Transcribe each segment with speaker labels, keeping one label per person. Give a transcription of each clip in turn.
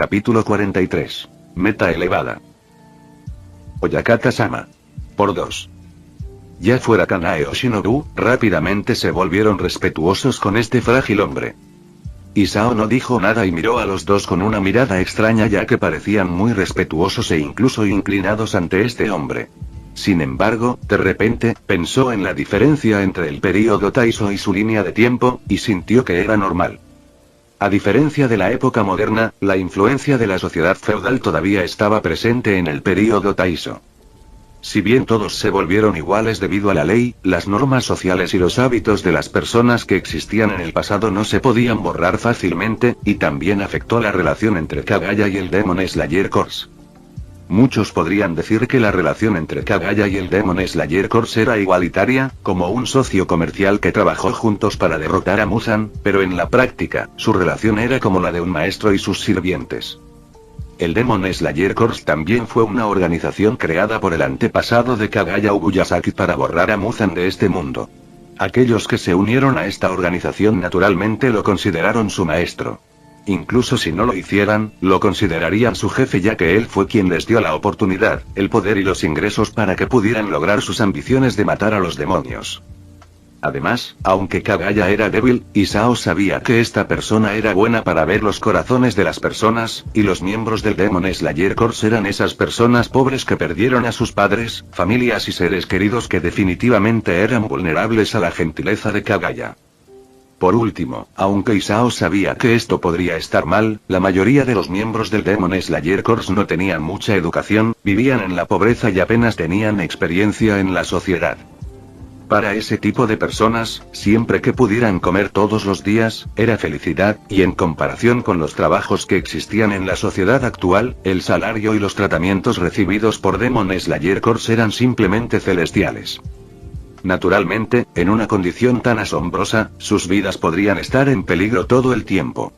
Speaker 1: Capítulo 43. Meta elevada. Oyakata-sama. Por 2. Ya fuera Kanae o Shinobu, rápidamente se volvieron respetuosos con este frágil hombre. Isao no dijo nada y miró a los dos con una mirada extraña ya que parecían muy respetuosos e incluso inclinados ante este hombre. Sin embargo, de repente, pensó en la diferencia entre el período Taiso y su línea de tiempo, y sintió que era normal. A diferencia de la época moderna, la influencia de la sociedad feudal todavía estaba presente en el período Taiso. Si bien todos se volvieron iguales debido a la ley, las normas sociales y los hábitos de las personas que existían en el pasado no se podían borrar fácilmente, y también afectó la relación entre Kagaya y el Demon Slayer Corps. Muchos podrían decir que la relación entre Kagaya y el Demon Slayer Corps era igualitaria, como un socio comercial que trabajó juntos para derrotar a Muzan, pero en la práctica, su relación era como la de un maestro y sus sirvientes. El Demon Slayer Corps también fue una organización creada por el antepasado de Kagaya Ubuyasaki para borrar a Muzan de este mundo. Aquellos que se unieron a esta organización naturalmente lo consideraron su maestro. Incluso si no lo hicieran, lo considerarían su jefe ya que él fue quien les dio la oportunidad, el poder y los ingresos para que pudieran lograr sus ambiciones de matar a los demonios. Además, aunque Kagaya era débil, Isao sabía que esta persona era buena para ver los corazones de las personas, y los miembros del Demon Slayer Corps eran esas personas pobres que perdieron a sus padres, familias y seres queridos que definitivamente eran vulnerables a la gentileza de Kagaya. Por último, aunque Isao sabía que esto podría estar mal, la mayoría de los miembros del Demon Slayer Corps no tenían mucha educación, vivían en la pobreza y apenas tenían experiencia en la sociedad. Para ese tipo de personas, siempre que pudieran comer todos los días, era felicidad, y en comparación con los trabajos que existían en la sociedad actual, el salario y los tratamientos recibidos por Demon Slayer Corps eran simplemente celestiales. Naturalmente, en una condición tan asombrosa, sus vidas podrían estar en peligro todo el tiempo.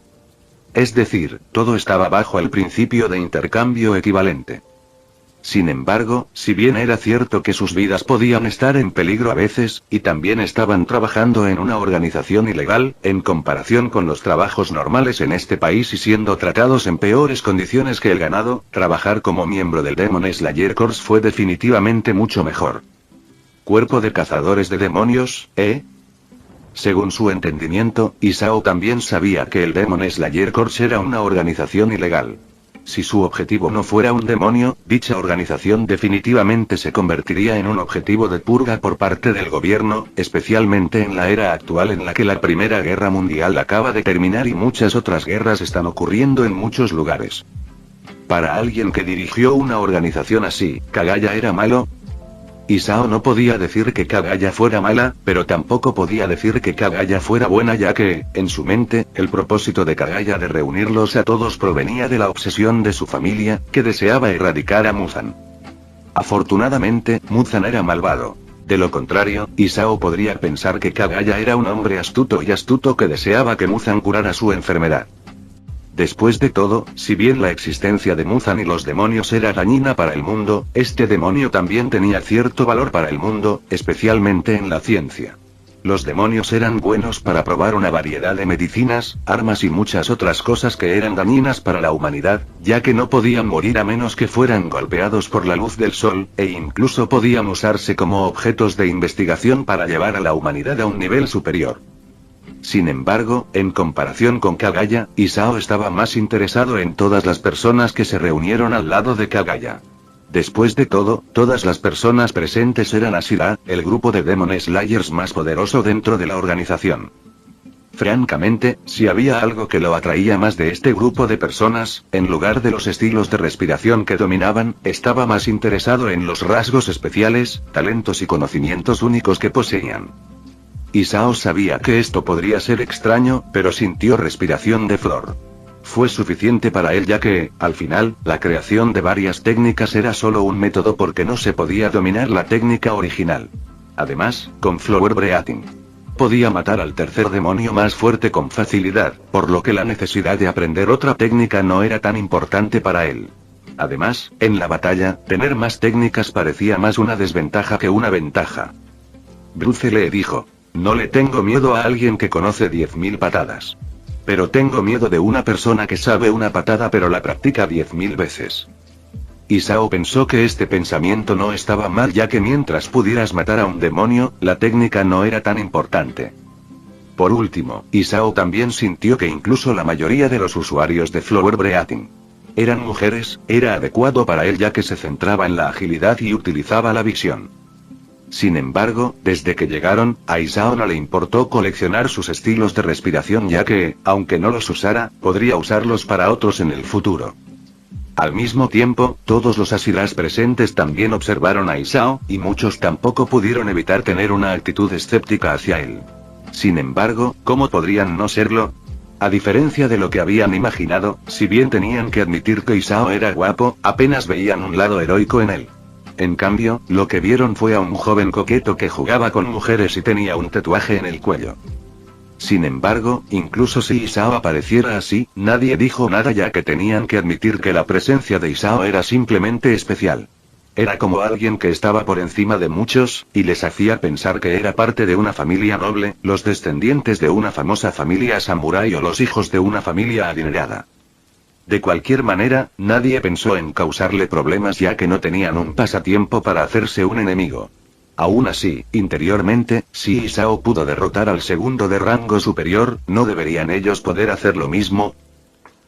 Speaker 1: Es decir, todo estaba bajo el principio de intercambio equivalente. Sin embargo, si bien era cierto que sus vidas podían estar en peligro a veces, y también estaban trabajando en una organización ilegal, en comparación con los trabajos normales en este país y siendo tratados en peores condiciones que el ganado, trabajar como miembro del Demon Slayer Corps fue definitivamente mucho mejor. Cuerpo de cazadores de demonios, ¿eh? Según su entendimiento, Isao también sabía que el Demon Slayer Corps era una organización ilegal. Si su objetivo no fuera un demonio, dicha organización definitivamente se convertiría en un objetivo de purga por parte del gobierno, especialmente en la era actual en la que la Primera Guerra Mundial acaba de terminar y muchas otras guerras están ocurriendo en muchos lugares. Para alguien que dirigió una organización así, ¿Kagaya era malo? Isao no podía decir que Kagaya fuera mala, pero tampoco podía decir que Kagaya fuera buena ya que, en su mente, el propósito de Kagaya de reunirlos a todos provenía de la obsesión de su familia, que deseaba erradicar a Muzan. Afortunadamente, Muzan era malvado. De lo contrario, Isao podría pensar que Kagaya era un hombre astuto que deseaba que Muzan curara su enfermedad. Después de todo, si bien la existencia de Muzan y los demonios era dañina para el mundo, este demonio también tenía cierto valor para el mundo, especialmente en la ciencia. Los demonios eran buenos para probar una variedad de medicinas, armas y muchas otras cosas que eran dañinas para la humanidad, ya que no podían morir a menos que fueran golpeados por la luz del sol, e incluso podían usarse como objetos de investigación para llevar a la humanidad a un nivel superior. Sin embargo, en comparación con Kagaya, Isao estaba más interesado en todas las personas que se reunieron al lado de Kagaya. Después de todo, todas las personas presentes eran Ashira, el grupo de Demon Slayers más poderoso dentro de la organización. Francamente, si había algo que lo atraía más de este grupo de personas, en lugar de los estilos de respiración que dominaban, estaba más interesado en los rasgos especiales, talentos y conocimientos únicos que poseían. Isao sabía que esto podría ser extraño, pero sintió respiración de flor. Fue suficiente para él ya que, al final, la creación de varias técnicas era solo un método porque no se podía dominar la técnica original. Además, con Flower Breathing, podía matar al tercer demonio más fuerte con facilidad, por lo que la necesidad de aprender otra técnica no era tan importante para él. Además, en la batalla, tener más técnicas parecía más una desventaja que una ventaja. Bruce le dijo: no le tengo miedo a alguien que conoce 10.000 patadas. Pero tengo miedo de una persona que sabe una patada pero la practica 10.000 veces. Isao pensó que este pensamiento no estaba mal, ya que mientras pudieras matar a un demonio, la técnica no era tan importante. Por último, Isao también sintió que incluso la mayoría de los usuarios de Flower Breathing eran mujeres, era adecuado para él ya que se centraba en la agilidad y utilizaba la visión. Sin embargo, desde que llegaron, a Isao no le importó coleccionar sus estilos de respiración ya que, aunque no los usara, podría usarlos para otros en el futuro. Al mismo tiempo, todos los Asiras presentes también observaron a Isao, y muchos tampoco pudieron evitar tener una actitud escéptica hacia él. Sin embargo, ¿cómo podrían no serlo? A diferencia de lo que habían imaginado, si bien tenían que admitir que Isao era guapo, apenas veían un lado heroico en él. En cambio, lo que vieron fue a un joven coqueto que jugaba con mujeres y tenía un tatuaje en el cuello. Sin embargo, incluso si Isao apareciera así, nadie dijo nada ya que tenían que admitir que la presencia de Isao era simplemente especial. Era como alguien que estaba por encima de muchos, y les hacía pensar que era parte de una familia noble, los descendientes de una famosa familia samurái o los hijos de una familia adinerada. De cualquier manera, nadie pensó en causarle problemas ya que no tenían un pasatiempo para hacerse un enemigo. Aún así, interiormente, si Isao pudo derrotar al segundo de rango superior, ¿no deberían ellos poder hacer lo mismo?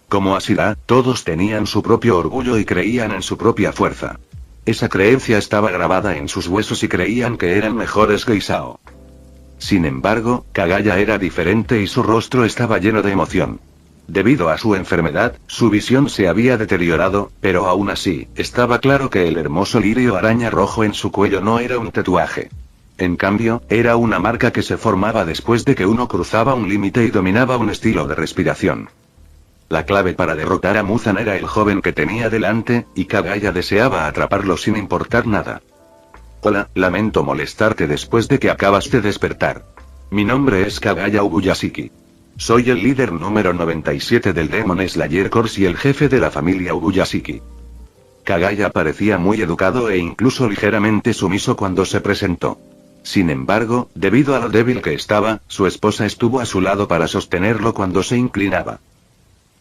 Speaker 1: Como Asira, todos tenían su propio orgullo y creían en su propia fuerza. Esa creencia estaba grabada en sus huesos y creían que eran mejores que Isao. Sin embargo, Kagaya era diferente y su rostro estaba lleno de emoción. Debido a su enfermedad, su visión se había deteriorado, pero aún así, estaba claro que el hermoso lirio araña rojo en su cuello no era un tatuaje. En cambio, era una marca que se formaba después de que uno cruzaba un límite y dominaba un estilo de respiración. La clave para derrotar a Muzan era el joven que tenía delante, y Kagaya deseaba atraparlo sin importar nada. Hola, lamento molestarte después de que acabas de despertar. Mi nombre es Kagaya Ubuyashiki. Soy el líder número 97 del Demon Slayer Corps y el jefe de la familia Ubuyashiki. Kagaya parecía muy educado e incluso ligeramente sumiso cuando se presentó. Sin embargo, debido a lo débil que estaba, su esposa estuvo a su lado para sostenerlo cuando se inclinaba.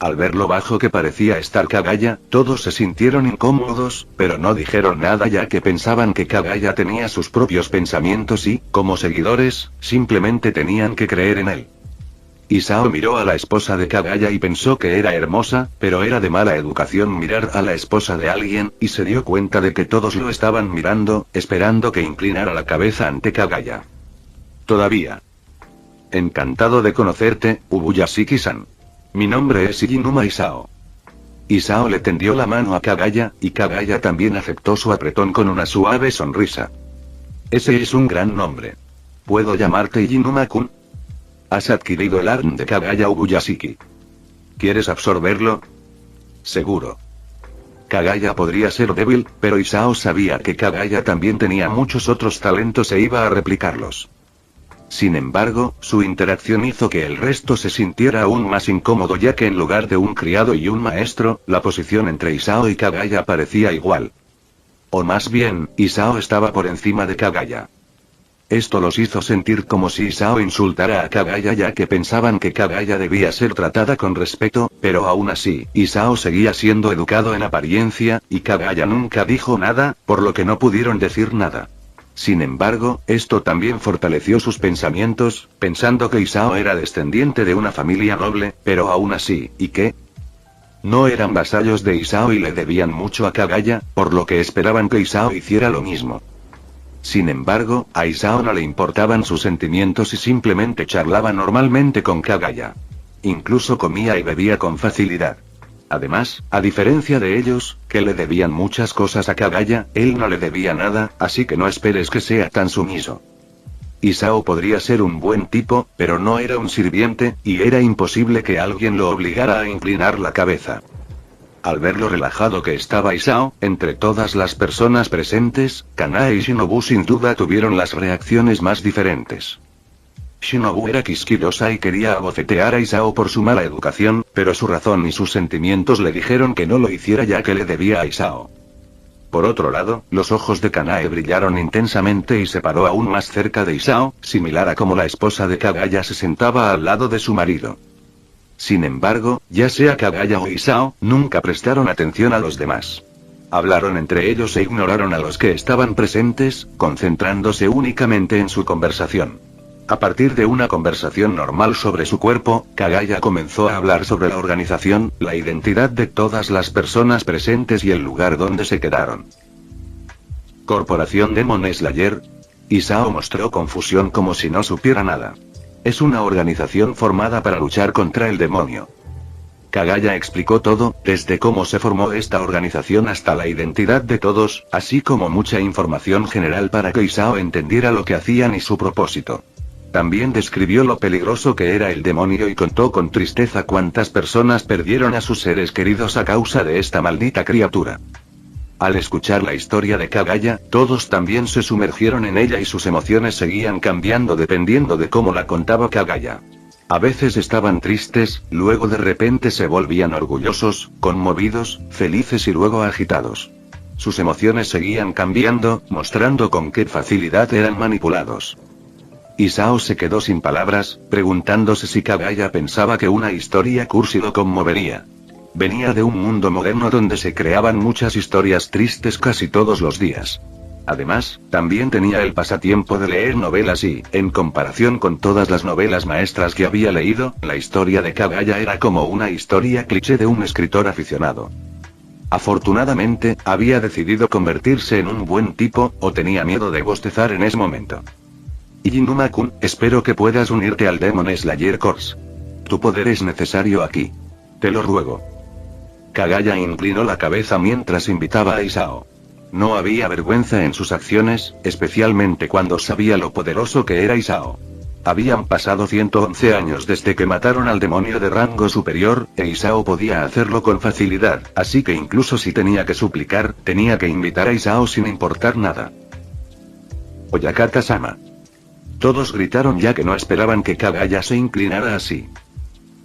Speaker 1: Al ver lo bajo que parecía estar Kagaya, todos se sintieron incómodos, pero no dijeron nada ya que pensaban que Kagaya tenía sus propios pensamientos y, como seguidores, simplemente tenían que creer en él. Isao miró a la esposa de Kagaya y pensó que era hermosa, pero era de mala educación mirar a la esposa de alguien, y se dio cuenta de que todos lo estaban mirando, esperando que inclinara la cabeza ante Kagaya. Todavía. Encantado de conocerte, Ubuyashiki-san. Mi nombre es Iinuma Isao. Isao le tendió la mano a Kagaya, y Kagaya también aceptó su apretón con una suave sonrisa. Ese es un gran nombre. ¿Puedo llamarte Iinuma-kun? Has adquirido el ARN de Kagaya Ubuyashiki. ¿Quieres absorberlo? Seguro. Kagaya podría ser débil, pero Isao sabía que Kagaya también tenía muchos otros talentos e iba a replicarlos. Sin embargo, su interacción hizo que el resto se sintiera aún más incómodo ya que en lugar de un criado y un maestro, la posición entre Isao y Kagaya parecía igual. O más bien, Isao estaba por encima de Kagaya. Esto los hizo sentir como si Isao insultara a Kagaya ya que pensaban que Kagaya debía ser tratada con respeto, pero aún así, Isao seguía siendo educado en apariencia, y Kagaya nunca dijo nada, por lo que no pudieron decir nada. Sin embargo, esto también fortaleció sus pensamientos, pensando que Isao era descendiente de una familia noble, pero aún así, ¿y qué? No eran vasallos de Isao y le debían mucho a Kagaya, por lo que esperaban que Isao hiciera lo mismo. Sin embargo, a Isao no le importaban sus sentimientos y simplemente charlaba normalmente con Kagaya. Incluso comía y bebía con facilidad. Además, a diferencia de ellos, que le debían muchas cosas a Kagaya, él no le debía nada, así que no esperes que sea tan sumiso. Isao podría ser un buen tipo, pero no era un sirviente, y era imposible que alguien lo obligara a inclinar la cabeza. Al ver lo relajado que estaba Isao, entre todas las personas presentes, Kanae y Shinobu sin duda tuvieron las reacciones más diferentes. Shinobu era quisquillosa y quería abofetear a Isao por su mala educación, pero su razón y sus sentimientos le dijeron que no lo hiciera ya que le debía a Isao. Por otro lado, los ojos de Kanae brillaron intensamente y se paró aún más cerca de Isao, similar a como la esposa de Kagaya se sentaba al lado de su marido. Sin embargo, ya sea Kagaya o Isao, nunca prestaron atención a los demás. Hablaron entre ellos e ignoraron a los que estaban presentes, concentrándose únicamente en su conversación. A partir de una conversación normal sobre su cuerpo, Kagaya comenzó a hablar sobre la organización, la identidad de todas las personas presentes y el lugar donde se quedaron. Corporación Demon Slayer. Isao mostró confusión como si no supiera nada. Es una organización formada para luchar contra el demonio. Kagaya explicó todo, desde cómo se formó esta organización hasta la identidad de todos, así como mucha información general para que Isao entendiera lo que hacían y su propósito. También describió lo peligroso que era el demonio y contó con tristeza cuántas personas perdieron a sus seres queridos a causa de esta maldita criatura. Al escuchar la historia de Kagaya, todos también se sumergieron en ella y sus emociones seguían cambiando dependiendo de cómo la contaba Kagaya. A veces estaban tristes, luego de repente se volvían orgullosos, conmovidos, felices y luego agitados. Sus emociones seguían cambiando, mostrando con qué facilidad eran manipulados. Isao se quedó sin palabras, preguntándose si Kagaya pensaba que una historia cursi lo conmovería. Venía de un mundo moderno donde se creaban muchas historias tristes casi todos los días. Además, también tenía el pasatiempo de leer novelas y, en comparación con todas las novelas maestras que había leído, la historia de Kagaya era como una historia cliché de un escritor aficionado. Afortunadamente, había decidido convertirse en un buen tipo, o tenía miedo de bostezar en ese momento. Inuma-kun, espero que puedas unirte al Demon Slayer Corps. Tu poder es necesario aquí. Te lo ruego. Kagaya inclinó la cabeza mientras invitaba a Isao. No había vergüenza en sus acciones, especialmente cuando sabía lo poderoso que era Isao. Habían pasado 111 años desde que mataron al demonio de rango superior, e Isao podía hacerlo con facilidad, así que incluso si tenía que suplicar, tenía que invitar a Isao sin importar nada. Oyakata-sama. Todos gritaron ya que no esperaban que Kagaya se inclinara así.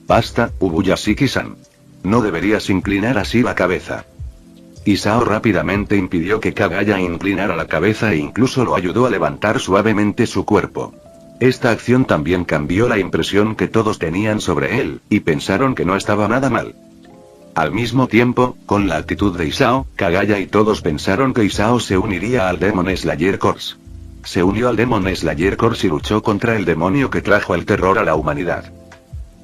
Speaker 1: Basta, Ubuyashiki-san. No deberías inclinar así la cabeza. Isao rápidamente impidió que Kagaya inclinara la cabeza e incluso lo ayudó a levantar suavemente su cuerpo. Esta acción también cambió la impresión que todos tenían sobre él, y pensaron que no estaba nada mal. Al mismo tiempo, con la actitud de Isao, Kagaya y todos pensaron que Isao se uniría al Demon Slayer Corps. Se unió al Demon Slayer Corps y luchó contra el demonio que trajo el terror a la humanidad.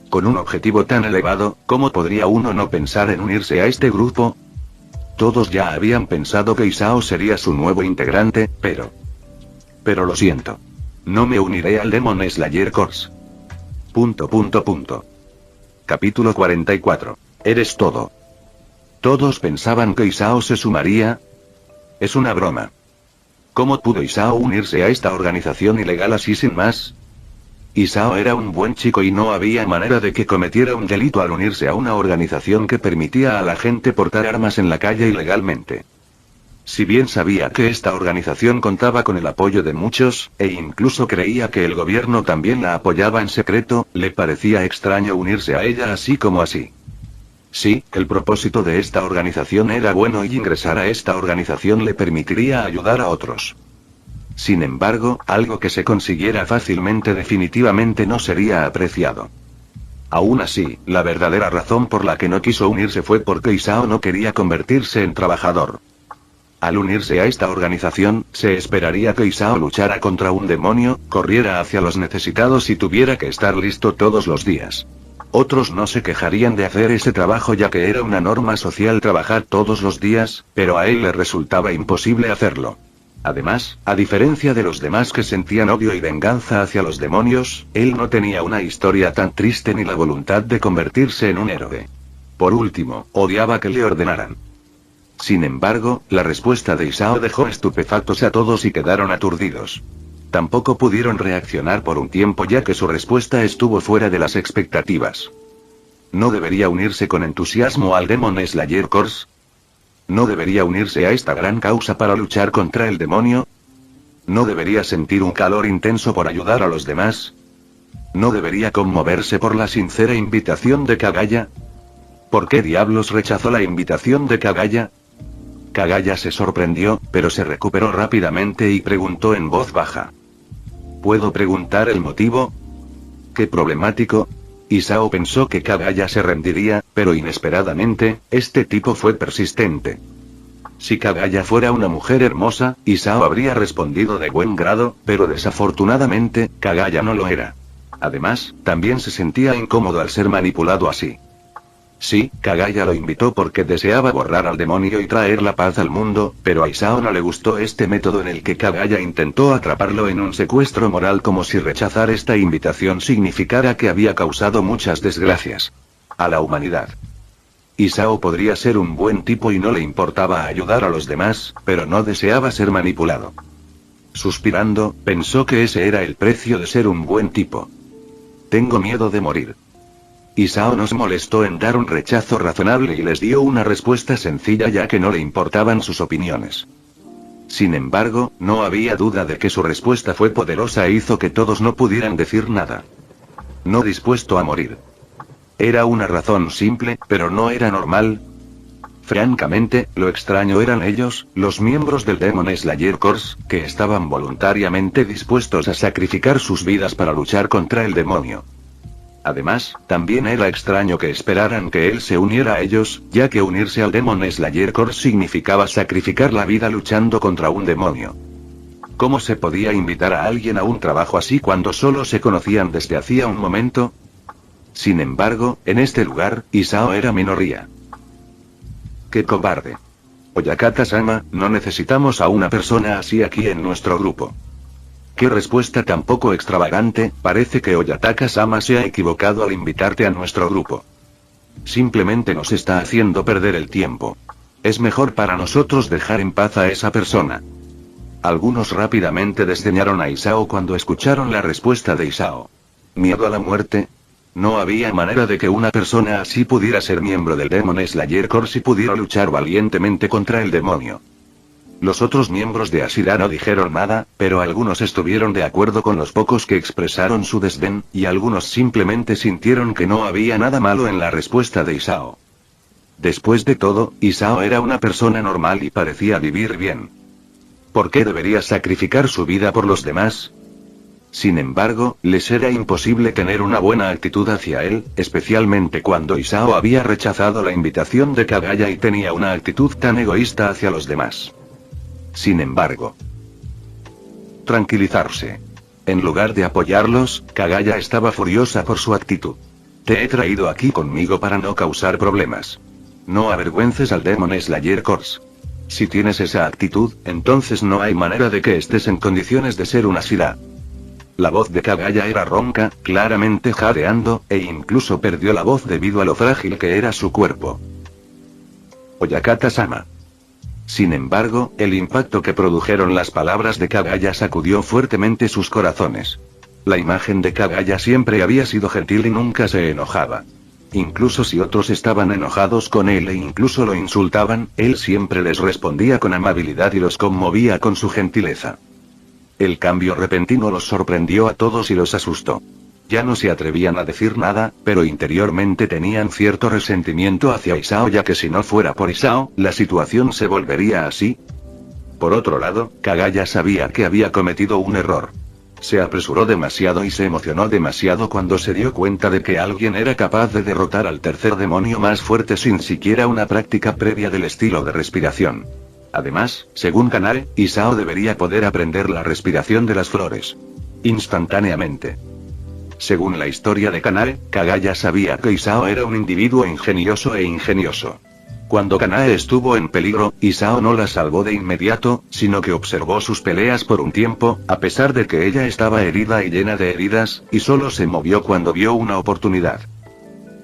Speaker 1: Con un objetivo tan elevado, ¿cómo podría uno no pensar en unirse a este grupo? Todos ya habían pensado que Isao sería su nuevo integrante, pero lo siento. No me uniré al Demon Slayer Corps. Capítulo 44. Eres todo. Todos pensaban que Isao se sumaría. Es una broma. ¿Cómo pudo Isao unirse a esta organización ilegal así sin más? Isao era un buen chico y no había manera de que cometiera un delito al unirse a una organización que permitía a la gente portar armas en la calle ilegalmente. Si bien sabía que esta organización contaba con el apoyo de muchos, e incluso creía que el gobierno también la apoyaba en secreto, le parecía extraño unirse a ella así como así. Sí, el propósito de esta organización era bueno y ingresar a esta organización le permitiría ayudar a otros. Sin embargo, algo que se consiguiera fácilmente definitivamente no sería apreciado. Aún así, la verdadera razón por la que no quiso unirse fue porque Isao no quería convertirse en trabajador. Al unirse a esta organización, se esperaría que Isao luchara contra un demonio, corriera hacia los necesitados y tuviera que estar listo todos los días. Otros no se quejarían de hacer ese trabajo ya que era una norma social trabajar todos los días, pero a él le resultaba imposible hacerlo. Además, a diferencia de los demás que sentían odio y venganza hacia los demonios, él no tenía una historia tan triste ni la voluntad de convertirse en un héroe. Por último, odiaba que le ordenaran. Sin embargo, la respuesta de Isao dejó estupefactos a todos y quedaron aturdidos. Tampoco pudieron reaccionar por un tiempo ya que su respuesta estuvo fuera de las expectativas. ¿No debería unirse con entusiasmo al Demon Slayer Corps? ¿No debería unirse a esta gran causa para luchar contra el demonio? ¿No debería sentir un calor intenso por ayudar a los demás? ¿No debería conmoverse por la sincera invitación de Kagaya? ¿Por qué diablos rechazó la invitación de Kagaya? Kagaya se sorprendió, pero se recuperó rápidamente y preguntó en voz baja. ¿Puedo preguntar el motivo? ¿Qué problemático? Isao pensó que Kagaya se rendiría, pero inesperadamente, este tipo fue persistente. Si Kagaya fuera una mujer hermosa, Isao habría respondido de buen grado, pero desafortunadamente, Kagaya no lo era. Además, también se sentía incómodo al ser manipulado así. Sí, Kagaya lo invitó porque deseaba borrar al demonio y traer la paz al mundo, pero a Isao no le gustó este método en el que Kagaya intentó atraparlo en un secuestro moral, como si rechazar esta invitación significara que había causado muchas desgracias a la humanidad. Isao podría ser un buen tipo y no le importaba ayudar a los demás, pero no deseaba ser manipulado. Suspirando, pensó que ese era el precio de ser un buen tipo. Tengo miedo de morir. Isao no se molestó en dar un rechazo razonable y les dio una respuesta sencilla, ya que no le importaban sus opiniones. Sin embargo, no había duda de que su respuesta fue poderosa e hizo que todos no pudieran decir nada. No dispuesto a morir. Era una razón simple, pero no era normal. Francamente, lo extraño eran ellos, los miembros del Demon Slayer Corps, que estaban voluntariamente dispuestos a sacrificar sus vidas para luchar contra el demonio. Además, también era extraño que esperaran que él se uniera a ellos, ya que unirse al Demon Slayer Corps significaba sacrificar la vida luchando contra un demonio. ¿Cómo se podía invitar a alguien a un trabajo así cuando solo se conocían desde hacía un momento? Sin embargo, en este lugar, Isao era minoría. ¡Qué cobarde! Oyakata-sama, no necesitamos a una persona así aquí en nuestro grupo. ¡Qué respuesta tan poco extravagante! Parece que Oyataka-sama se ha equivocado al invitarte a nuestro grupo. Simplemente nos está haciendo perder el tiempo. Es mejor para nosotros dejar en paz a esa persona. Algunos rápidamente desdeñaron a Isao cuando escucharon la respuesta de Isao. ¿Miedo a la muerte? No había manera de que una persona así pudiera ser miembro del Demon Slayer Corps y pudiera luchar valientemente contra el demonio. Los otros miembros de Ashira no dijeron nada, pero algunos estuvieron de acuerdo con los pocos que expresaron su desdén, y algunos simplemente sintieron que no había nada malo en la respuesta de Isao. Después de todo, Isao era una persona normal y parecía vivir bien. ¿Por qué debería sacrificar su vida por los demás? Sin embargo, les era imposible tener una buena actitud hacia él, especialmente cuando Isao había rechazado la invitación de Kagaya y tenía una actitud tan egoísta hacia los demás. Sin embargo, tranquilizarse. En lugar de apoyarlos, Kagaya estaba furiosa por su actitud. Te he traído aquí conmigo para no causar problemas. No avergüences al Demon Slayer Corps. Si tienes esa actitud, entonces no hay manera de que estés en condiciones de ser una Ashira. La voz de Kagaya era ronca, claramente jadeando, e incluso perdió la voz debido a lo frágil que era su cuerpo. Oyakata-sama. Sin embargo, el impacto que produjeron las palabras de Kagaya sacudió fuertemente sus corazones. La imagen de Kagaya siempre había sido gentil y nunca se enojaba. Incluso si otros estaban enojados con él e incluso lo insultaban, él siempre les respondía con amabilidad y los conmovía con su gentileza. El cambio repentino los sorprendió a todos y los asustó. Ya no se atrevían a decir nada, pero interiormente tenían cierto resentimiento hacia Isao, ya que si no fuera por Isao, la situación se volvería así. Por otro lado, Kagaya sabía que había cometido un error. Se apresuró demasiado y se emocionó demasiado cuando se dio cuenta de que alguien era capaz de derrotar al tercer demonio más fuerte sin siquiera una práctica previa del estilo de respiración. Además, según Kanae, Isao debería poder aprender la respiración de las flores instantáneamente. Según la historia de Kanae, Kagaya sabía que Isao era un individuo ingenioso e ingenioso. Cuando Kanae estuvo en peligro, Isao no la salvó de inmediato, sino que observó sus peleas por un tiempo, a pesar de que ella estaba herida y llena de heridas, y solo se movió cuando vio una oportunidad.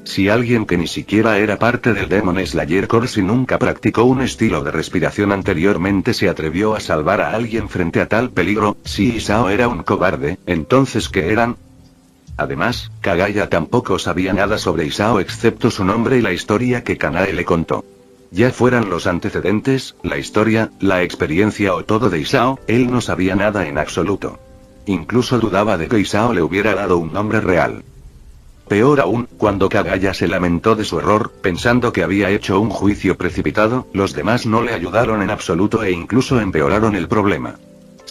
Speaker 1: Si alguien que ni siquiera era parte del Demon Slayer Corps y nunca practicó un estilo de respiración anteriormente se atrevió a salvar a alguien frente a tal peligro, si Isao era un cobarde, entonces ¿qué eran? Además, Kagaya tampoco sabía nada sobre Isao excepto su nombre y la historia que Kanae le contó. Ya fueran los antecedentes, la historia, la experiencia o todo de Isao, él no sabía nada en absoluto. Incluso dudaba de que Isao le hubiera dado un nombre real. Peor aún, cuando Kagaya se lamentó de su error, pensando que había hecho un juicio precipitado, los demás no le ayudaron en absoluto e incluso empeoraron el problema.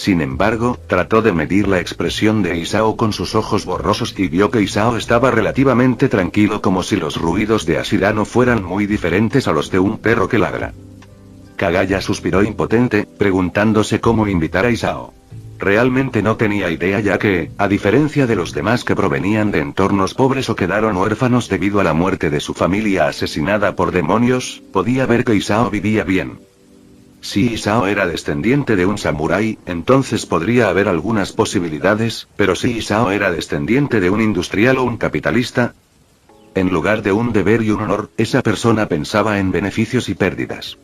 Speaker 1: Sin embargo, trató de medir la expresión de Isao con sus ojos borrosos y vio que Isao estaba relativamente tranquilo, como si los ruidos de Ashira no fueran muy diferentes a los de un perro que ladra. Kagaya suspiró impotente, preguntándose cómo invitar a Isao. Realmente no tenía idea, ya que, a diferencia de los demás que provenían de entornos pobres o quedaron huérfanos debido a la muerte de su familia asesinada por demonios, podía ver que Isao vivía bien. Si Isao era descendiente de un samurái, entonces podría haber algunas posibilidades, pero si Isao era descendiente de un industrial o un capitalista, en lugar de un deber y un honor, esa persona pensaba en beneficios y pérdidas.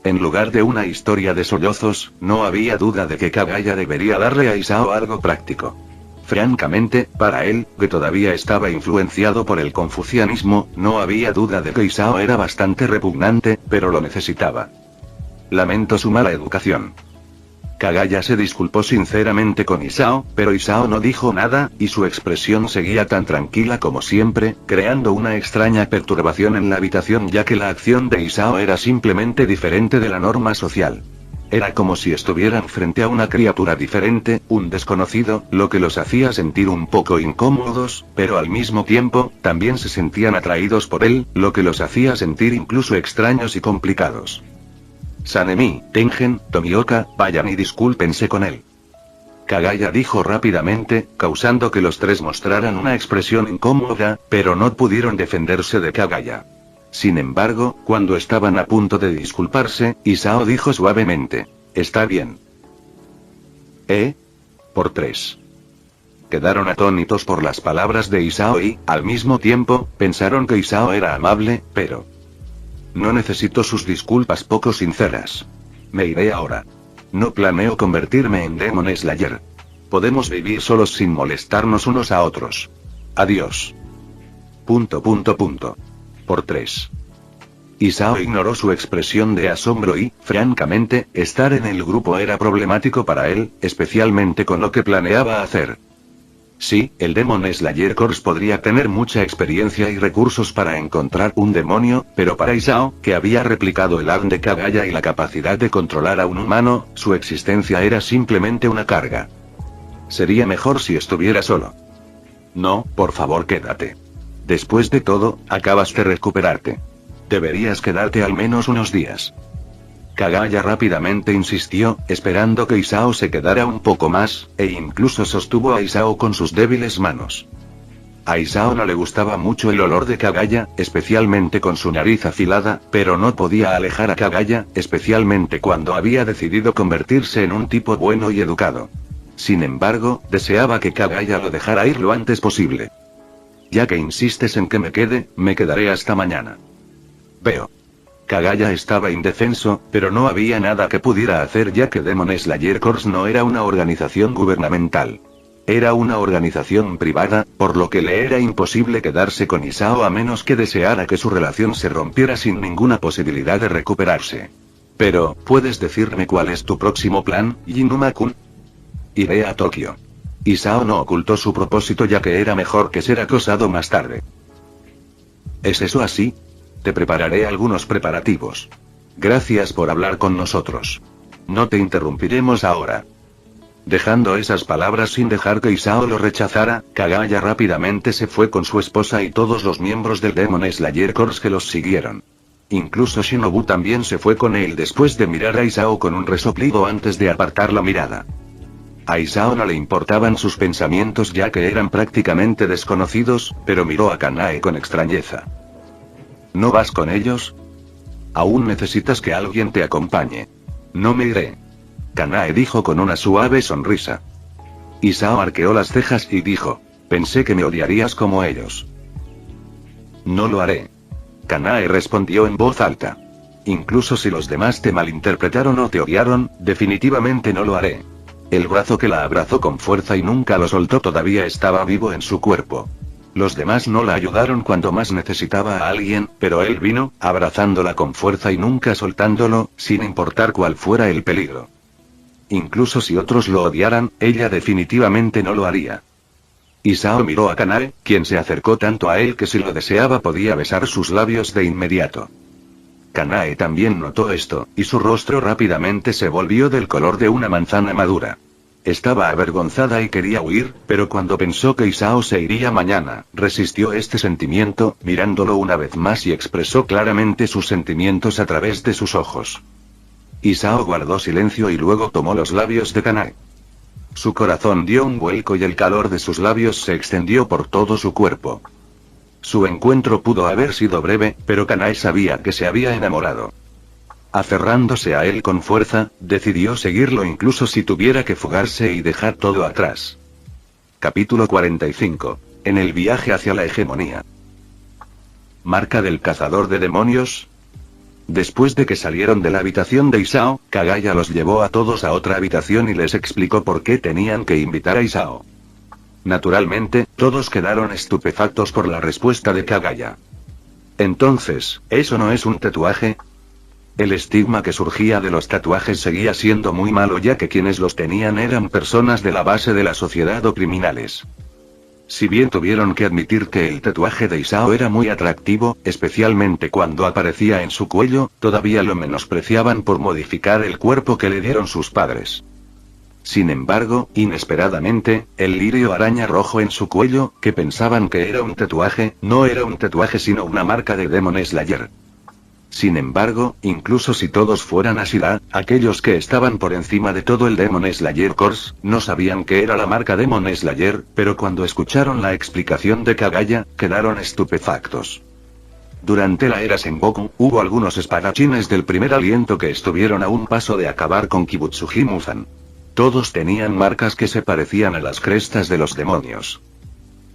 Speaker 1: En lugar de una historia de sollozos, no había duda de que Kagaya debería darle a Isao algo práctico. Francamente, para él, que todavía estaba influenciado por el confucianismo, no había duda de que Isao era bastante repugnante, pero lo necesitaba. Lamento su mala educación. Kagaya se disculpó sinceramente con Isao, pero Isao no dijo nada, y su expresión seguía tan tranquila como siempre, creando una extraña perturbación en la habitación, ya que la acción de Isao era simplemente diferente de la norma social. Era como si estuvieran frente a una criatura diferente, un desconocido, lo que los hacía sentir un poco incómodos, pero al mismo tiempo, también se sentían atraídos por él, lo que los hacía sentir incluso extraños y complicados. Sanemi, Tengen, Tomioka, vayan y discúlpense con él. Kagaya dijo rápidamente, causando que los tres mostraran una expresión incómoda, pero no pudieron defenderse de Kagaya. Sin embargo, cuando estaban a punto de disculparse, Isao dijo suavemente: «Está bien». Por 3. Quedaron atónitos por las palabras de Isao y, al mismo tiempo, pensaron que Isao era amable, pero... No necesito sus disculpas poco sinceras. Me iré ahora. No planeo convertirme en Demon Slayer. Podemos vivir solos sin molestarnos unos a otros. Adiós. Por 3. Isao ignoró su expresión de asombro y, francamente, estar en el grupo era problemático para él, especialmente con lo que planeaba hacer. Sí, el Demon Slayer Corps podría tener mucha experiencia y recursos para encontrar un demonio, pero para Isao, que había replicado el ADN de Kagaya y la capacidad de controlar a un humano, su existencia era simplemente una carga. Sería mejor si estuviera solo. No, por favor, quédate. Después de todo, acabas de recuperarte. Deberías quedarte al menos unos días. Kagaya rápidamente insistió, esperando que Isao se quedara un poco más, e incluso sostuvo a Isao con sus débiles manos. A Isao no le gustaba mucho el olor de Kagaya, especialmente con su nariz afilada, pero no podía alejar a Kagaya, especialmente cuando había decidido convertirse en un tipo bueno y educado. Sin embargo, deseaba que Kagaya lo dejara ir lo antes posible. Ya que insistes en que me quedaré hasta mañana. Veo. Kagaya estaba indefenso, pero no había nada que pudiera hacer, ya que Demon Slayer Corps no era una organización gubernamental. Era una organización privada, por lo que le era imposible quedarse con Isao a menos que deseara que su relación se rompiera sin ninguna posibilidad de recuperarse. Pero, ¿puedes decirme cuál es tu próximo plan, Jinuma-kun? Iré a Tokio. Isao no ocultó su propósito, ya que era mejor que ser acosado más tarde. ¿Es eso así? Te prepararé algunos preparativos. Gracias por hablar con nosotros. No te interrumpiremos ahora. Dejando esas palabras sin dejar que Isao lo rechazara, Kagaya rápidamente se fue con su esposa y todos los miembros del Demon Slayer Corps que los siguieron. Incluso Shinobu también se fue con él después de mirar a Isao con un resoplido antes de apartar la mirada. A Isao no le importaban sus pensamientos, ya que eran prácticamente desconocidos, pero miró a Kanae con extrañeza. ¿No vas con ellos? Aún necesitas que alguien te acompañe. No me iré. Kanae dijo con una suave sonrisa. Isao arqueó las cejas y dijo: pensé que me odiarías como ellos. No lo haré. Kanae respondió en voz alta. Incluso si los demás te malinterpretaron o te odiaron, definitivamente no lo haré. El brazo que la abrazó con fuerza y nunca lo soltó todavía estaba vivo en su cuerpo. Los demás no la ayudaron cuando más necesitaba a alguien, pero él vino, abrazándola con fuerza y nunca soltándolo, sin importar cuál fuera el peligro. Incluso si otros lo odiaran, ella definitivamente no lo haría. Isao miró a Kanae, quien se acercó tanto a él que si lo deseaba podía besar sus labios de inmediato. Kanae también notó esto, y su rostro rápidamente se volvió del color de una manzana madura. Estaba avergonzada y quería huir, pero cuando pensó que Isao se iría mañana, resistió este sentimiento, mirándolo una vez más y expresó claramente sus sentimientos a través de sus ojos. Isao guardó silencio y luego tomó los labios de Kanae. Su corazón dio un vuelco y el calor de sus labios se extendió por todo su cuerpo. Su encuentro pudo haber sido breve, pero Kanae sabía que se había enamorado. Aferrándose a él con fuerza, decidió seguirlo incluso si tuviera que fugarse y dejar todo atrás. Capítulo 45. En el viaje hacia la hegemonía. Marca del cazador de demonios. Después de que salieron de la habitación de Isao, Kagaya los llevó a todos a otra habitación y les explicó por qué tenían que invitar a Isao. Naturalmente, todos quedaron estupefactos por la respuesta de Kagaya. Entonces, ¿eso no es un tatuaje? El estigma que surgía de los tatuajes seguía siendo muy malo ya que quienes los tenían eran personas de la base de la sociedad o criminales. Si bien tuvieron que admitir que el tatuaje de Isao era muy atractivo, especialmente cuando aparecía en su cuello, todavía lo menospreciaban por modificar el cuerpo que le dieron sus padres. Sin embargo, inesperadamente, el lirio araña rojo en su cuello, que pensaban que era un tatuaje, no era un tatuaje sino una marca de Demon Slayer. Sin embargo, incluso si todos fueran Ashira, aquellos que estaban por encima de todo el Demon Slayer Corps, no sabían que era la marca Demon Slayer, pero cuando escucharon la explicación de Kagaya, quedaron estupefactos. Durante la era Sengoku, hubo algunos espadachines del primer aliento que estuvieron a un paso de acabar con Kibutsuji Muzan. Todos tenían marcas que se parecían a las crestas de los demonios.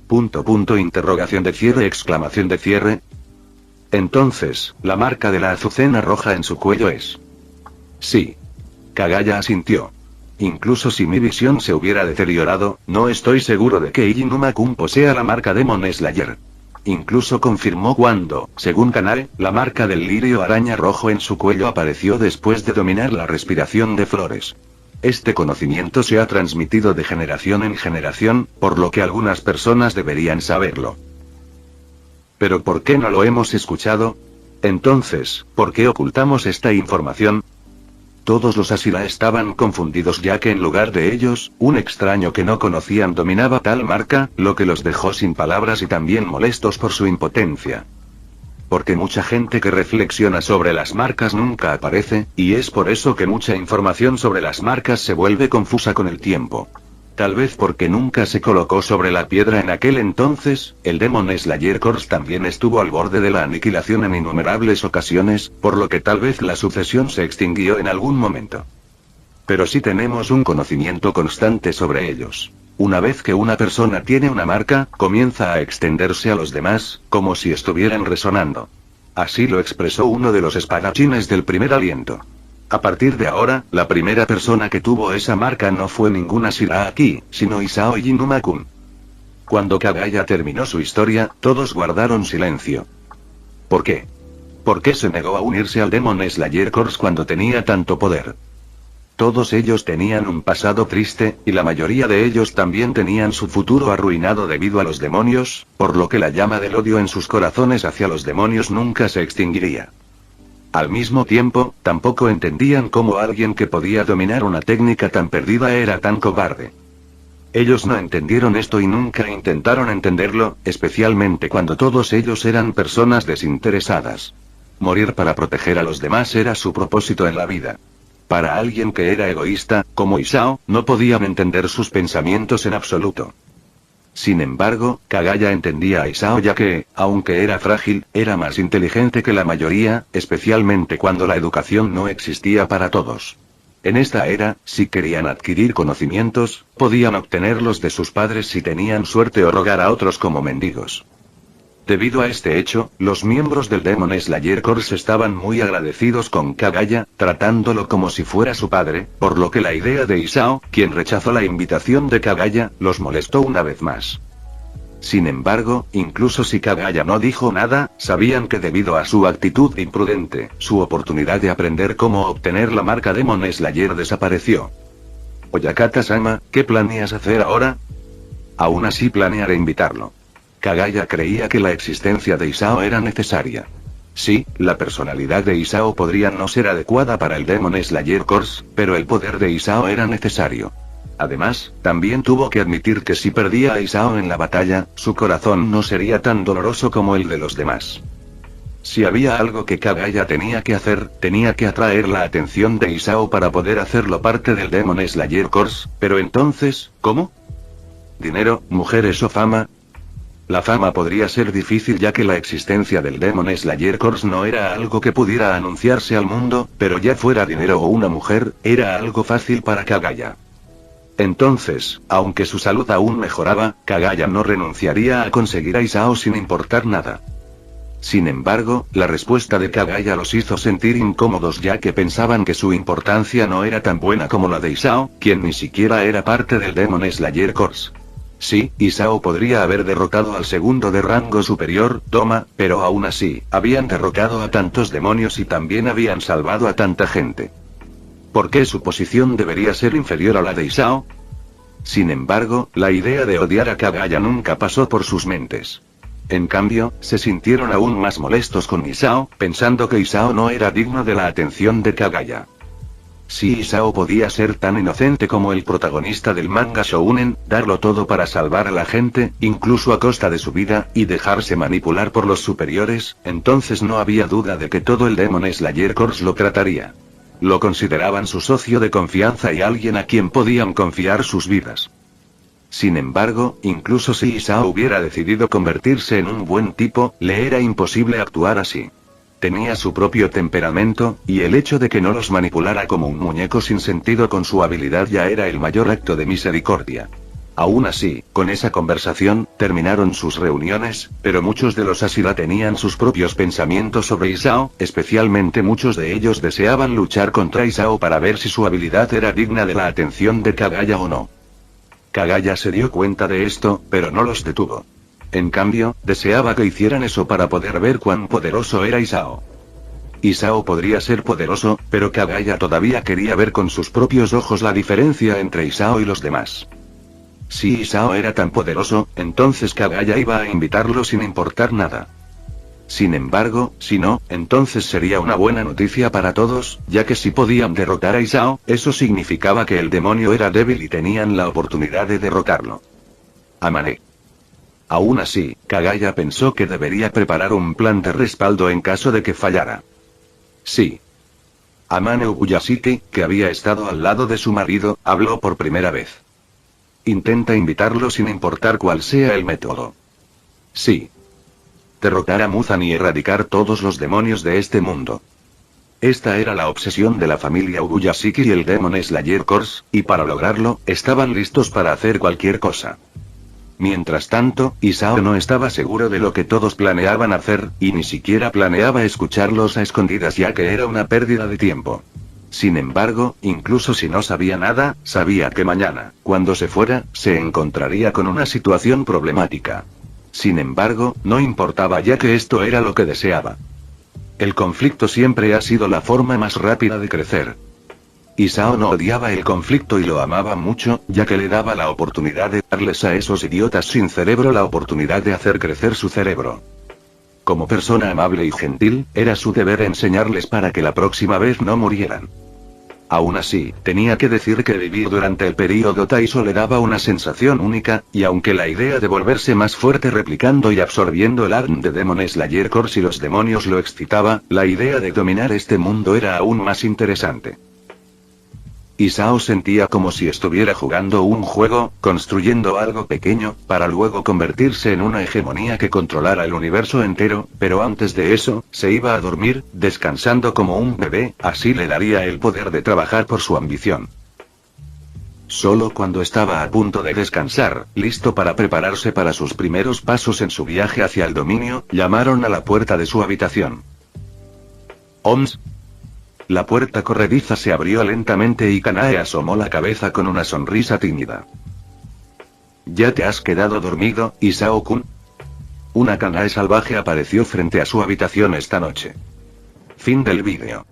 Speaker 1: Interrogación de cierre, exclamación de cierre. Entonces, la marca de la azucena roja en su cuello es. Sí. Kagaya asintió. Incluso si mi visión se hubiera deteriorado, no estoy seguro de que Inuma-kun posea la marca Demon Slayer. Incluso confirmó cuando, según Kanae, la marca del lirio araña rojo en su cuello apareció después de dominar la respiración de flores. Este conocimiento se ha transmitido de generación en generación, por lo que algunas personas deberían saberlo. ¿Pero por qué no lo hemos escuchado? Entonces, ¿por qué ocultamos esta información? Todos los Ashira estaban confundidos ya que en lugar de ellos, un extraño que no conocían dominaba tal marca, lo que los dejó sin palabras y también molestos por su impotencia. Porque mucha gente que reflexiona sobre las marcas nunca aparece, y es por eso que mucha información sobre las marcas se vuelve confusa con el tiempo. Tal vez porque nunca se colocó sobre la piedra en aquel entonces, el Demon Slayer Corps también estuvo al borde de la aniquilación en innumerables ocasiones, por lo que tal vez la sucesión se extinguió en algún momento. Pero sí tenemos un conocimiento constante sobre ellos. Una vez que una persona tiene una marca, comienza a extenderse a los demás, como si estuvieran resonando. Así lo expresó uno de los espadachines del primer aliento. A partir de ahora, la primera persona que tuvo esa marca no fue ninguna Ashira aquí, sino Isao y Inuma-kun. Cuando Kagaya terminó su historia, todos guardaron silencio. ¿Por qué? ¿Por qué se negó a unirse al Demon Slayer Corps cuando tenía tanto poder? Todos ellos tenían un pasado triste, y la mayoría de ellos también tenían su futuro arruinado debido a los demonios, por lo que la llama del odio en sus corazones hacia los demonios nunca se extinguiría. Al mismo tiempo, tampoco entendían cómo alguien que podía dominar una técnica tan perdida era tan cobarde. Ellos no entendieron esto y nunca intentaron entenderlo, especialmente cuando todos ellos eran personas desinteresadas. Morir para proteger a los demás era su propósito en la vida. Para alguien que era egoísta, como Isao, no podían entender sus pensamientos en absoluto. Sin embargo, Kagaya entendía a Isao ya que, aunque era frágil, era más inteligente que la mayoría, especialmente cuando la educación no existía para todos. En esta era, si querían adquirir conocimientos, podían obtenerlos de sus padres si tenían suerte o rogar a otros como mendigos. Debido a este hecho, los miembros del Demon Slayer Corps estaban muy agradecidos con Kagaya, tratándolo como si fuera su padre, por lo que la idea de Isao, quien rechazó la invitación de Kagaya, los molestó una vez más. Sin embargo, incluso si Kagaya no dijo nada, sabían que debido a su actitud imprudente, su oportunidad de aprender cómo obtener la marca Demon Slayer desapareció. Oyakata-sama, ¿qué planeas hacer ahora? Aún así planearé invitarlo. Kagaya creía que la existencia de Isao era necesaria. Sí, la personalidad de Isao podría no ser adecuada para el Demon Slayer Corps, pero el poder de Isao era necesario. Además, también tuvo que admitir que si perdía a Isao en la batalla, su corazón no sería tan doloroso como el de los demás. Si había algo que Kagaya tenía que hacer, tenía que atraer la atención de Isao para poder hacerlo parte del Demon Slayer Corps, pero entonces, ¿cómo? ¿Dinero, mujeres o fama? La fama podría ser difícil ya que la existencia del Demon Slayer Corps no era algo que pudiera anunciarse al mundo, pero ya fuera dinero o una mujer, era algo fácil para Kagaya. Entonces, aunque su salud aún mejoraba, Kagaya no renunciaría a conseguir a Isao sin importar nada. Sin embargo, la respuesta de Kagaya los hizo sentir incómodos ya que pensaban que su importancia no era tan buena como la de Isao, quien ni siquiera era parte del Demon Slayer Corps. Sí, Isao podría haber derrotado al segundo de rango superior, Toma, pero aún así, habían derrotado a tantos demonios y también habían salvado a tanta gente. ¿Por qué su posición debería ser inferior a la de Isao? Sin embargo, la idea de odiar a Kagaya nunca pasó por sus mentes. En cambio, se sintieron aún más molestos con Isao, pensando que Isao no era digno de la atención de Kagaya. Si Isao podía ser tan inocente como el protagonista del manga shounen, darlo todo para salvar a la gente, incluso a costa de su vida, y dejarse manipular por los superiores, entonces no había duda de que todo el Demon Slayer Corps lo trataría. Lo consideraban su socio de confianza y alguien a quien podían confiar sus vidas. Sin embargo, incluso si Isao hubiera decidido convertirse en un buen tipo, le era imposible actuar así. Tenía su propio temperamento, y el hecho de que no los manipulara como un muñeco sin sentido con su habilidad ya era el mayor acto de misericordia. Aún así, con esa conversación, terminaron sus reuniones, pero muchos de los Ashira tenían sus propios pensamientos sobre Isao, especialmente muchos de ellos deseaban luchar contra Isao para ver si su habilidad era digna de la atención de Kagaya o no. Kagaya se dio cuenta de esto, pero no los detuvo. En cambio, deseaba que hicieran eso para poder ver cuán poderoso era Isao. Isao podría ser poderoso, pero Kagaya todavía quería ver con sus propios ojos la diferencia entre Isao y los demás. Si Isao era tan poderoso, entonces Kagaya iba a invitarlo sin importar nada. Sin embargo, si no, entonces sería una buena noticia para todos, ya que si podían derrotar a Isao, eso significaba que el demonio era débil y tenían la oportunidad de derrotarlo. Amane. Aún así, Kagaya pensó que debería preparar un plan de respaldo en caso de que fallara. Sí. Amane Ubuyashiki, que había estado al lado de su marido, habló por primera vez. Intenta invitarlo sin importar cuál sea el método. Sí. Derrotar a Muzan y erradicar todos los demonios de este mundo. Esta era la obsesión de la familia Ubuyashiki y el Demon Slayer Corps, y para lograrlo, estaban listos para hacer cualquier cosa. Mientras tanto, Isao no estaba seguro de lo que todos planeaban hacer, y ni siquiera planeaba escucharlos a escondidas ya que era una pérdida de tiempo. Sin embargo, incluso si no sabía nada, sabía que mañana, cuando se fuera, se encontraría con una situación problemática. Sin embargo, no importaba ya que esto era lo que deseaba. El conflicto siempre ha sido la forma más rápida de crecer. Isao no odiaba el conflicto y lo amaba mucho, ya que le daba la oportunidad de darles a esos idiotas sin cerebro la oportunidad de hacer crecer su cerebro. Como persona amable y gentil, era su deber enseñarles para que la próxima vez no murieran. Aún así, tenía que decir que vivir durante el período Taiso le daba una sensación única, y aunque la idea de volverse más fuerte replicando y absorbiendo el ADN de Demon Slayer Corps y los demonios lo excitaba, la idea de dominar este mundo era aún más interesante. Isao sentía como si estuviera jugando un juego, construyendo algo pequeño, para luego convertirse en una hegemonía que controlara el universo entero, pero antes de eso, se iba a dormir, descansando como un bebé, así le daría el poder de trabajar por su ambición. Solo cuando estaba a punto de descansar, listo para prepararse para sus primeros pasos en su viaje hacia el dominio, llamaron a la puerta de su habitación. «Oms». La puerta corrediza se abrió lentamente y Kanae asomó la cabeza con una sonrisa tímida. ¿Ya te has quedado dormido, Isao-kun? Una Kanae salvaje apareció frente a su habitación esta noche. Fin del vídeo.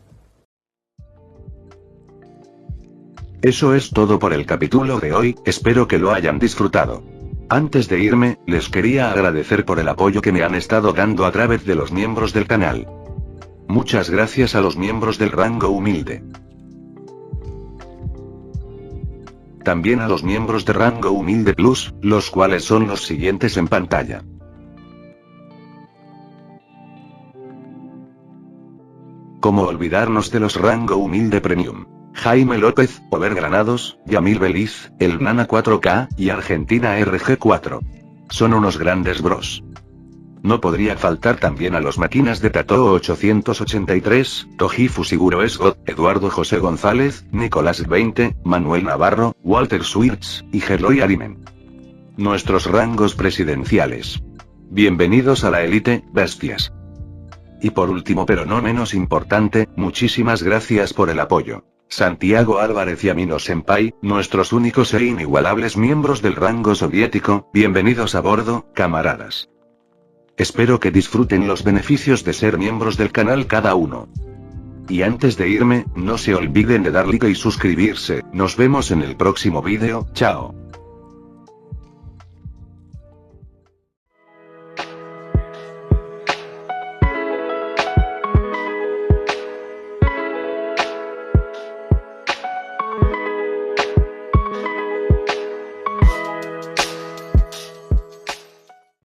Speaker 1: Eso es todo por el capítulo de hoy, espero que lo hayan disfrutado. Antes de irme, les quería agradecer por el apoyo que me han estado dando a través de los miembros del canal. Muchas gracias a los miembros del rango humilde. También a los miembros de rango humilde plus, los cuales son los siguientes en pantalla. ¿Cómo olvidarnos de los rango humilde premium? Jaime López, Over Granados, Yamil Beliz, El Nana 4K, y Argentina RG4. Son unos grandes bros. No podría faltar también a los máquinas de Tato 883, Tojifu Siguro Esgot, Eduardo José González, Nicolás 20, Manuel Navarro, Walter Swirtz, y Gerloy Arimen. Nuestros rangos presidenciales. Bienvenidos a la élite, bestias. Y por último pero no menos importante, muchísimas gracias por el apoyo. Santiago Álvarez y Amino Senpai, nuestros únicos e inigualables miembros del rango soviético, bienvenidos a bordo, camaradas. Espero que disfruten los beneficios de ser miembros del canal cada uno. Y antes de irme, no se olviden de dar like y suscribirse, nos vemos en el próximo vídeo, chao.